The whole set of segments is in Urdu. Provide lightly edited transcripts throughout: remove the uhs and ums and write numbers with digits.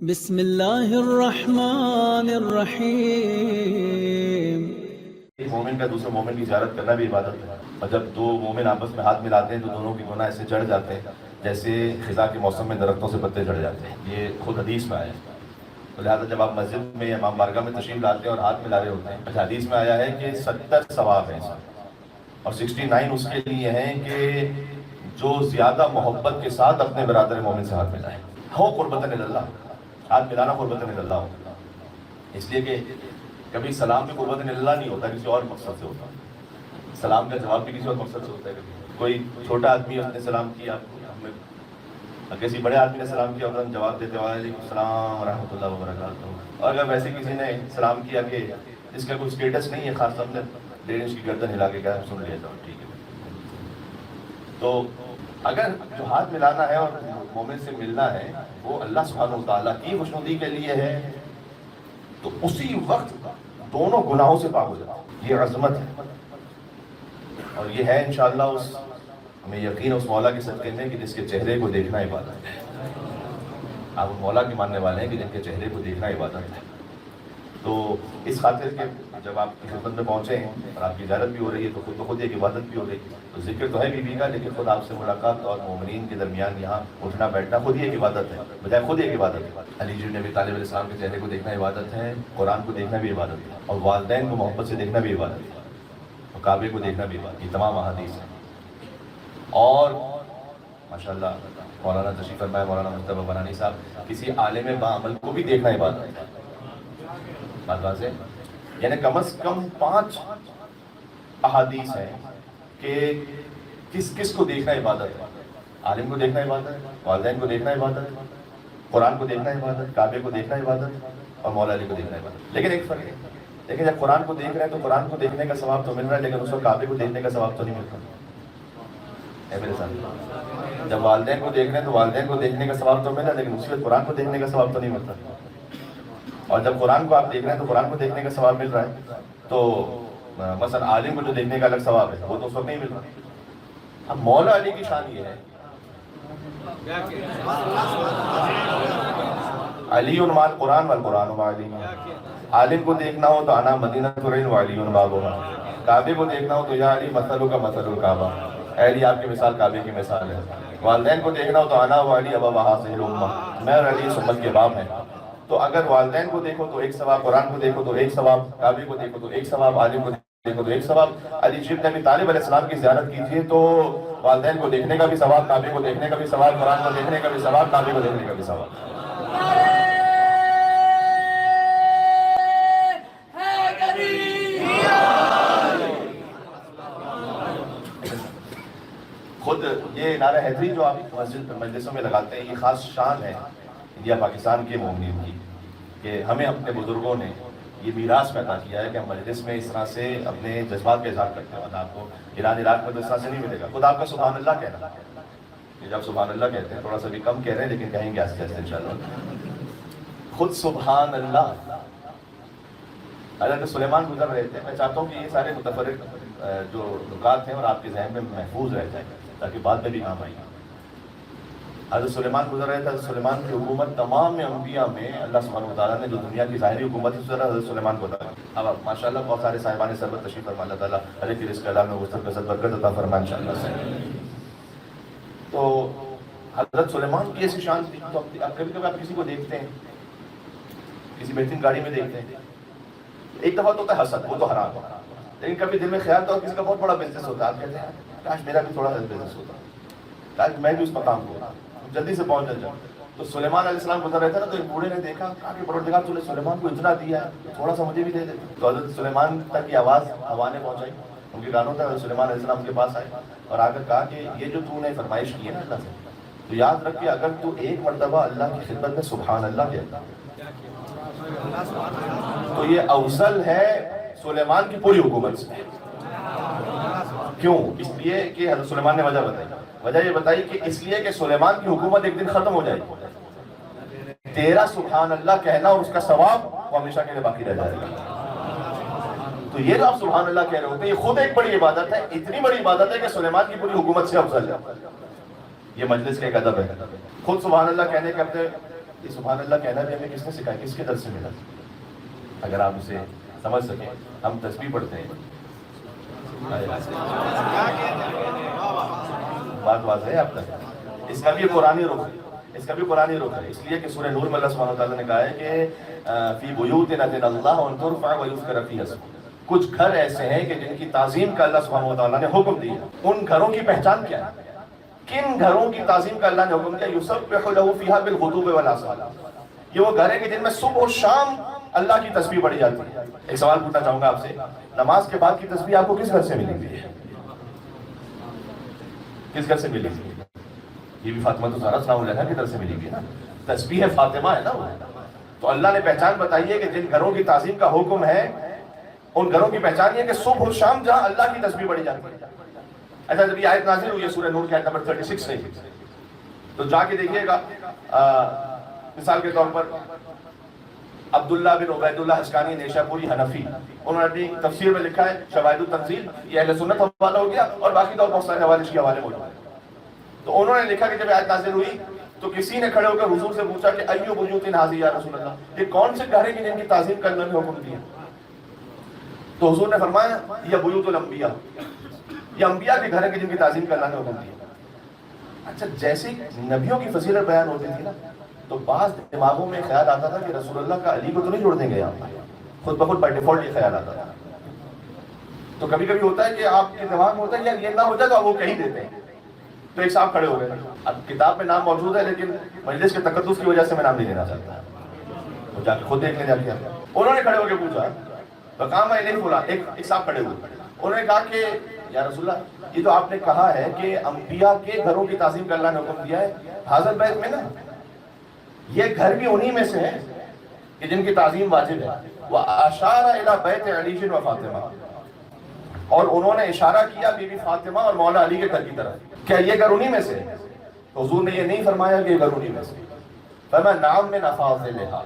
بسم اللہ الرحمن الرحیم۔ ایک مومن کا دوسرے مومن کی زیارت کرنا بھی عبادت ہے، اور جب دو مومن آپس میں ہاتھ ملاتے ہیں تو دونوں کی گناہ ایسے چڑھ جاتے ہیں جیسے خزاں کے موسم میں درختوں سے پتے جھڑ جاتے ہیں۔ یہ خود حدیث میں آیا ہے۔ تو لہٰذا جب آپ مسجد میں یا امام بارگاہ میں تشریف لاتے ہیں اور ہاتھ ملا رہے ہوتے ہیں، حدیث میں آیا ہے کہ 70 ثواب ہیں اور 69 اس کے لیے ہیں کہ جو زیادہ محبت کے ساتھ اپنے برادر مومن سے ہاتھ ملائے ہو قربتاً اللہ۔ ہاتھ ملانا قربتاً اللہ ہوتا ہے، اس لیے کہ کبھی سلام بھی قربتاً اللہ نہیں ہوتا، کسی اور مقصد سے ہوتا ہے۔ سلام کا جواب بھی کسی اور مقصد سے ہوتا ہے۔ کوئی چھوٹا آدمی اس نے سلام کیا، کسی بڑے آدمی نے سلام کیا اور ہم جواب دیتے وعلیکم السلام ورحمۃ اللہ وبرکاتہ، اور اگر ویسے کسی نے سلام کیا کہ جس کا کوئی اسٹیٹس نہیں ہے خاص، ہم نے 1.5 انچ کی گردن ہلا کے کہا سن لیا جاؤ ٹھیک ہے۔ تو اگر جو ہاتھ ملانا ہے اور مومن سے ملنا ہے وہ اللہ سبحانہ وتعالیٰ کی خوشنودی کے لیے ہے، تو اسی وقت دونوں گناہوں سے پاک ہو جاتا ہے۔ یہ عظمت ہے، اور یہ ہے انشاءاللہ ہمیں یقین اس مولا کے صدقے میں کہ جس کے چہرے کو دیکھنا عبادت ہے۔ آپ مولا کے ماننے والے ہیں کہ جن کے چہرے کو دیکھنا عبادت ہے۔ تو اس خاطر کہ جب آپ کی خدمت میں پہنچے ہیں اور آپ کی زیارت بھی ہو رہی ہے تو خود ایک عبادت بھی ہو رہی ہے۔ تو ذکر تو ہے بیوی کا، لیکن خود آپ سے ملاقات اور مومنین کے درمیان یہاں اٹھنا بیٹھنا خود ہی ایک عبادت ہے، بجائے خود ایک عبادت ہے۔ علی جی نبی طالب علیہ السلام کے چہرے کو دیکھنا عبادت ہے، قرآن کو دیکھنا بھی عبادت ہے، اور والدین کو محبت سے دیکھنا بھی عبادت ہے، اور کعبے کو دیکھنا بھی عبادت ہے۔ یہ تمام احادیث ہیں۔ اور ماشاءاللہ مولانا تشریف فرمائے مولانا مصطفیٰ بنانی صاحب، کسی عالم باعمل کو بھی دیکھنا عبادت ہے۔ بات واضح، یعنی کم از کم 5 احادیث ہیں کہ کس کس کو دیکھنا عبادت ہے۔ عالم کو دیکھنا عبادت ہے، والدین کو دیکھنا عبادت ہے، قرآن کو دیکھنا عبادت، کعبے کو دیکھنا عبادت اور مولا علی کو دیکھنا عبادت۔ لیکن ایک فرق ہے، لیکن جب قرآن کو دیکھ رہے ہیں تو قرآن کو دیکھنے کا ثواب تو مل رہا ہے، لیکن اس کو کعبے کو دیکھنے کا ثواب تو نہیں ملتا ہے میرے ساتھ۔ جب والدین کو دیکھ رہے ہیں تو والدین کو دیکھنے کا ثواب تو مل رہا ہے، لیکن اس وقت قرآن کو دیکھنے کا ثواب تو نہیں ملتا۔ اور جب قرآن کو آپ دیکھ رہے ہیں تو قرآن کو دیکھنے کا ثواب مل رہا ہے، تو مثلا عالم کو جو دیکھنے کا الگ ثواب ہے وہ تو اس وقت نہیں مل رہا۔ اب مولا علی کی شان یہ ہے، علی مع القرآن والقرآن مع علی۔ عالم کو دیکھنا ہو تو انا مدینہ ترین وعلی بابها، کعبے کو دیکھنا ہو تو یا علی مثلک مثل الکعبہ، اے علی آپ کی مثال کعبے کی مثال ہے۔ والدین کو دیکھنا ہو تو انا وعلی ابا هذه الامہ، میں اور علی اس امت کے باپ ہیں۔ تو اگر والدین کو دیکھو تو ایک ثواب، قرآن کو دیکھو تو ایک ثواب، کعبے کو دیکھو تو ایک ثواب، عالم کو دیکھو تو ایک ثواب۔ علی جی نبی طالب علیہ السلام کی زیارت کیجئے تو والدین کو دیکھنے کا بھی ثواب، کعبے کو دیکھنے کا بھی ثواب، قرآن کو دیکھنے کا بھی ثواب، کعبے کو دیکھنے کا بھی ثواب۔ خود یہ نعرہ حیدری جو آپ مجلسوں میں لگاتے ہیں، یہ خاص شان ہے انڈیا پاکستان کے مومنین کی، کہ ہمیں اپنے بزرگوں نے یہ میراث میں عطا کیا ہے کہ ہم مجلس میں اس طرح سے اپنے جذبات کا اظہار کرتے ہیں۔ اور آپ کو ایران عراق میں تو اس طرح سے نہیں ملے گا۔ خود آپ کا سبحان اللہ کہنا، کہ جب سبحان اللہ کہتے ہیں تھوڑا سا بھی کم کہہ رہے ہیں لیکن کہیں گے آہستہ آہستہ انشاءاللہ۔ خود سبحان اللہ۔ حضرت سلیمان گزر رہے تھے، میں چاہتا ہوں کہ یہ سارے متفرق جو نکات ہیں اور آپ کے ذہن میں محفوظ رہ جائیں تاکہ بعد میں بھی کام آئیں۔ حضرت سلیمان گزر رہے تھے، حضرت سلیمان کی حکومت تمام انبیاء میں اللہ سبحانہ وتعالیٰ نے جو دنیا کی ظاہری حکومت ہے اس طرح حضرت سلیمان کو عطا کی۔ اب ماشاءاللہ بہت سارے صاحبان سربت تشریف فرما، اللہ تعالیٰ ہر ایک رزق حلال میں وسعت کا برکت عطا فرمائے انشاءاللہ سے۔ تو حضرت سلیمان کی ایسی شان تھی، تو کبھی کبھی آپ کسی کو دیکھتے ہیں، کسی بہترین گاڑی میں دیکھتے ہیں، ایک دفعہ تو ہوتا ہے حسد، وہ تو حرام ہے، لیکن کبھی دل میں خیال تو کسی کا بہت بڑا بزنس ہوتا ہے، آپ کہتے ہیں کاش میرا بھی تھوڑا سا بزنس ہوتا، کاش میں بھی اس مقام کو جلدی سے پہنچ جاؤں۔ تو سلیمان علیہ السلام گزر رہے تھے نا، تو ایک بوڑھے نے دیکھا، کہا کہ پروردگار تو نے سلیمان کو اتنا دیا ہے، تھوڑا سا مجھے بھی دے دے۔ تو حضرت سلیمان تک کی آواز ہوا نے پہنچائی، ان کے کانوں تک حضرت سلیمان علیہ السلام کے پاس آئے اور آ کر کہا کہ یہ جو تو نے فرمائش کی ہے نا اللہ سے، تو یاد رکھ کہ اگر تو ایک مرتبہ اللہ کی خدمت میں سبحان اللہ کہتا تو یہ افضل ہے سلیمان کی پوری حکومت سے۔ کیوں؟ اس لیے کہ حضرت سلیمان نے وجہ بتائی، وجہ یہ بتائی کہ اس لیے کہ سلیمان کی حکومت ایک دن ختم ہو جائے گی، تیرا سبحان اللہ کہنا اور اس کا ثواب وہ ہمیشہ کے لیے باقی رہ جائے گا۔ تو یہ جو آپ سبحان اللہ کہہ رہے ہوتے ہیں یہ خود ایک بڑی عبادت ہے، اتنی بڑی عبادت ہے کہ سلیمان کی پوری حکومت سے افضل ہے۔ یہ مجلس کا ایک ادب ہے، خود سبحان اللہ کہنے کے اپنے یہ سبحان اللہ کہنا بھی ہمیں کس نے سکھایا، کس کے در سے ملا؟ اگر آپ اسے سمجھ سکیں. ہم تسبیح پڑھتے ہیں، بات واضح ہے آپ تک. اس کا بھی قرآنی رخ ہے، اس کا بھی قرآنی رخ ہے، اس لیے کہ سورہ نور میں اللہ سبحانہ وتعالیٰ نے کہا ہے کہ فی بیوت اذن اللہ ان ترفع ویذکر فیہا اسمہ. کچھ گھر ایسے ہیں کہ جن کی تعظیم کا اللہ سبحانہ وتعالیٰ نے حکم دیا. ان گھروں کی پہچان کیا ہے؟ کن گھروں کی تعظیم کا اللہ نے حکم دیا؟ یسبح لہ فیہا بالغدو والآصال. یہ وہ گھر ہے کہ جن میں صبح و شام اللہ کی تسبیح پڑھی جاتی ہے. ایک سوال پوچھنا چاہوں گا آپ سے، نماز کے بعد کی تسبیح آپ کو کس گھر سے ملے گی؟ کس گھر سے ملے گی؟ یہ بھی فاطمہ الزہرا سلام اللہ کی طرف سے ملے گی نا. تسبیح فاطمہ ہے نا وہ. تو اللہ نے پہچان بتائی ہے کہ جن گھروں کی تعظیم کا حکم ہے ان گھروں کی پہچان یہ ہے کہ صبح و شام جہاں اللہ کی تسبیح پڑھی جاتی ہے. ایسا جب یہ آیت نازل ہوئی ہے سورہ نور کی آیت نمبر 36 سے، تو جا کے دیکھیے گا. مثال کے طور پر عبداللہ بن عبید اللہ حسکانی نیشاپوری حنفی، انہوں نے اپنی تفسیر میں لکھا ہے شواہد التنزیل، یہ اہل سنت حوالہ ہو گیا اور باقی تو بہت سارے حوالے کے حوالے موجود ہیں. تو انہوں نے لکھا کہ جب آیت نازل ہوئی تو کسی نے کھڑے ہو کر حضور سے پوچھا کہ ایو بیوت ھذی یا رسول اللہ، یہ کون سے گھر ہیں کہ جن کی تعظیم کا اللہ نے حکم دیا؟ تو حضور نے فرمایا یہ بیوت الانبیاء، یہ انبیاء کے گھر ہیں کہ جن کی تعظیم کا اللہ نے حکم دیا. اچھا، جیسے نبیوں کی فضیلت بیان ہوتی تھی نا، تو بعض دماغوں میں خیال آتا تھا کہ رسول اللہ کا علی کو تو نہیں جوڑ دیں گے آپ، خود بخود بائی ڈیفالٹ یہ خیال آتا تھا. تو کبھی کبھی ہوتا ہے کہ آپ کے دماغ میں ہوتا ہے یار یہ نہ ہو جائے تو آپ وہ کہیں دیتے ہیں. تو ایک صاحب کھڑے ہو گئے، اب کتاب میں نام موجود ہے لیکن مجلس کے تقدس کی وجہ سے میں نام نہیں لینا چاہتا، تو جا کے خود دیکھ لیں جا کے. انہوں نے کھڑے ہو کے پوچھا وقام الیہ فلان، ایک صاحب کھڑے ہوئے، انہوں نے کہا کہ یا رسول اللہ یہ تو آپ نے کہا ہے کہ انبیاء کے گھروں کی تعظیم کا اللہ نے حکم دیا ہے، حاضر بیت میں نا یہ گھر بھی انہی میں سے ہیں کہ جن کی تعظیم واجب ہے. وَأَشَارَ إِلَى بَيْتِ عَلِيٍّ وَفَاطِمَةٍ، اور انہوں نے اشارہ کیا بی بی فاطمہ اور مولا علی کے گھر کی طرف. کیا یہ گھر انہی میں سے؟ تو حضور نے یہ نہیں فرمایا کہ یہ گھر انہی میں سے. فرمایا نام من افاضلھا،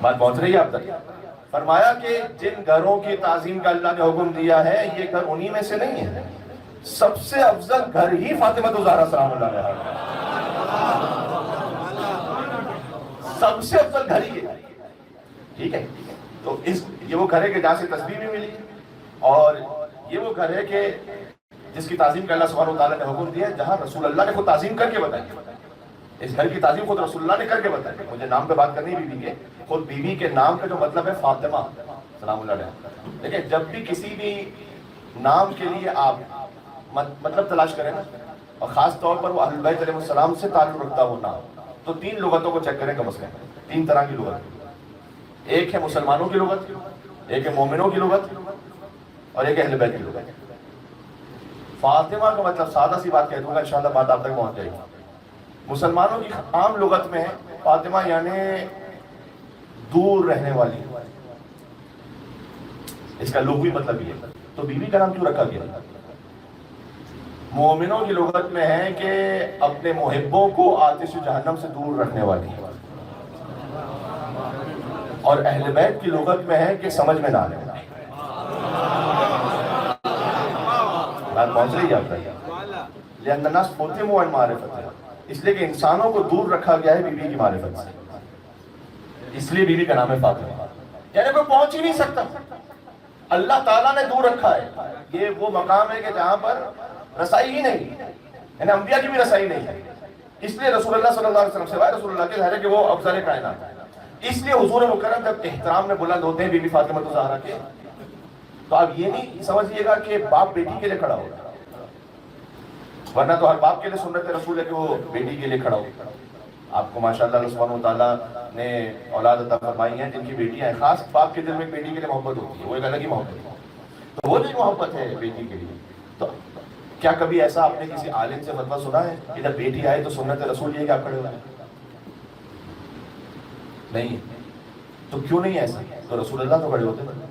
بات پہنچ رہی ہے آپ تک؟ فرمایا کہ جن گھروں کی تعظیم کا اللہ نے حکم دیا ہے یہ گھر انہی میں سے نہیں ہے، سب سے افضل گھر ہی فاطمہ الزہرا سلام اللہ علیہا، سب سے افضل گھر ہی ہے. ٹھیک ہے، تو یہ وہ گھر ہے کہ جہاں سے تسبیح بھی ملی، اور یہ وہ گھر ہے کہ جس کی تعظیم کا اللہ سبحانہ وتعالیٰ نے حکم دیا ہے، جہاں رسول اللہ نے خود تعظیم کر کے بتائی. اس گھر کی تعظیم خود رسول اللہ نے کر کے بتائی. مجھے نام پہ بات کرنی بیوی کے، خود بیوی کے نام کا جو مطلب ہے فاطمہ سلام اللہ علیہ. لیکن جب بھی کسی بھی نام کے لیے آپ مطلب تلاش کریں نا، اور خاص طور پر وہ اہل بیت علیہ السلام سے تعلق رکھتا ہو نام، تو 3 لغتوں کو چیک کریں کم از کم. 3 طرح کی لغت، ایک ہے مسلمانوں کی لغت، ایک ہے مومنوں کی لغت، اور ایک ہے اہل بیت کی لغت. فاطمہ کا مطلب سادہ سی بات کہہ دوں گا، انشاءاللہ بات آپ تک پہنچ جائے گی. مسلمانوں کی عام لغت میں ہے فاطمہ یعنی دور رہنے والی، اس کا لغوی مطلب یہ ہے. تو بیوی کا نام کیوں رکھا گیا؟ مومنوں کی لغت میں ہے کہ اپنے محبوں کو آتش جہنم سے دور رکھنے والی، اور اہل بیت کی لغت میں ہے کہ سمجھ میں نہ آنے والی. بات پہنچ رہی ہے آپ تک؟ لأن الناس فتنوا عن معرفتها، اس لیے کہ انسانوں کو دور رکھا گیا ہے بیوی کی معرفت سے، اس لیے بیوی کا نام ہے فاطمہ. یعنی کوئی پہنچ ہی نہیں سکتا، اللہ تعالیٰ نے دور رکھا ہے. یہ وہ مقام ہے کہ جہاں پر رسائی ہی نہیں، یعنی انبیاء کی بھی رسائی نہیں ہے. اس لیے رسول اللہ صلی اللہ علیہ وسلم سوائے رسول اللہ کے ظاہر ہے کہ وہ افضل کائنات ہے. اس لیے حضور مکرم جب احترام میں بلند ہوتے ہیں بی بی فاطمہ الزہرا کے، تو آپ یہ نہیں سمجھیے گا کہ باپ بیٹی کے لیے کھڑا ہوگا، ورنہ تو ہر باپ کے لیے سنت رسول ہے کہ وہ بیٹی کے لیے کھڑا ہوگا. آپ کو ماشاءاللہ اللہ سبحانہ وتعالیٰ نے اولاد عطا فرمائی ہیں جن کی بیٹیاں ہیں، خاص باپ کے دل میں ایک بیٹی کے لیے محبت ہوتی ہے، وہ ایک الگ ہی محبت ہے. تو وہ جو محبت ہے بیٹی کے لیے، تو کیا کبھی ایسا آپ نے کسی عالم سے فتویٰ سنا ہے کہ جب بیٹی آئے تو سنت رسول یہ کہ آپ کھڑے ہو جائیں؟ نہیں. تو کیوں نہیں ایسا؟ تو رسول اللہ تو کھڑے ہوتے تھے.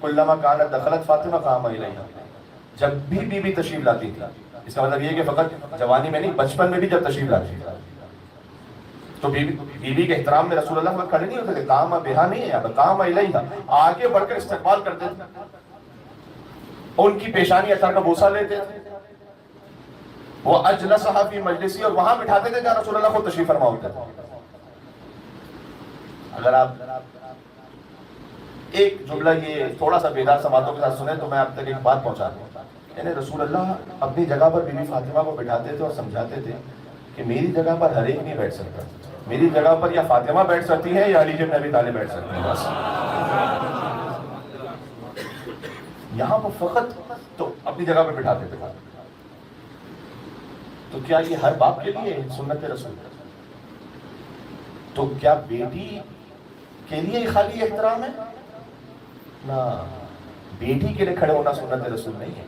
کلما کانت دخلت فاطمہ قام الیہا، جب بھی بیوی تشریف لاتی تھی، اس کا مطلب یہ کہ فقط جوانی میں نہیں، بچپن میں بھی جب تشریف لاتی تھی تو بیوی کے احترام میں رسول اللہ کھڑے نہیں ہوتے تھے. قام بہا نہیں ہے، اب قام الیہا، آگے بڑھ کر استقبال کرتے تھے، ان کی پیشانی اثر کا بوسہ لیتے تھے. وہ اجلسہ فی مجلسی، اور وہاں بٹھاتے تھے جہاں رسول اللہ خود تشریف فرما ہوتے تھے. اگر آپ ایک جملہ یہ تھوڑا سا بیدار سماعتوں کے ساتھ سنیں تو میں آپ تک ایک بات پہنچا دوں. یعنی رسول اللہ اپنی جگہ پر بی بی فاطمہ کو بٹھاتے تھے اور سمجھاتے تھے کہ میری جگہ پر ہر ایک نہیں بیٹھ سکتا، میری جگہ پر یا فاطمہ بیٹھ سکتی ہے یا علی بن ابی طالب بیٹھ سکتے ہیں. بس یہاں پر فقط تو اپنی جگہ پر بٹھاتے تھے. تو کیا یہ ہر باپ کے لیے سنت رسول ہے؟ تو کیا بیٹی کے لیے خالی احترام ہے؟ نہ، بیٹی کے لیے کھڑے ہونا سنت رسول نہیں ہے،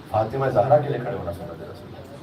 فاطمہ زہرا کے لیے کھڑے ہونا سنت رسول ہے.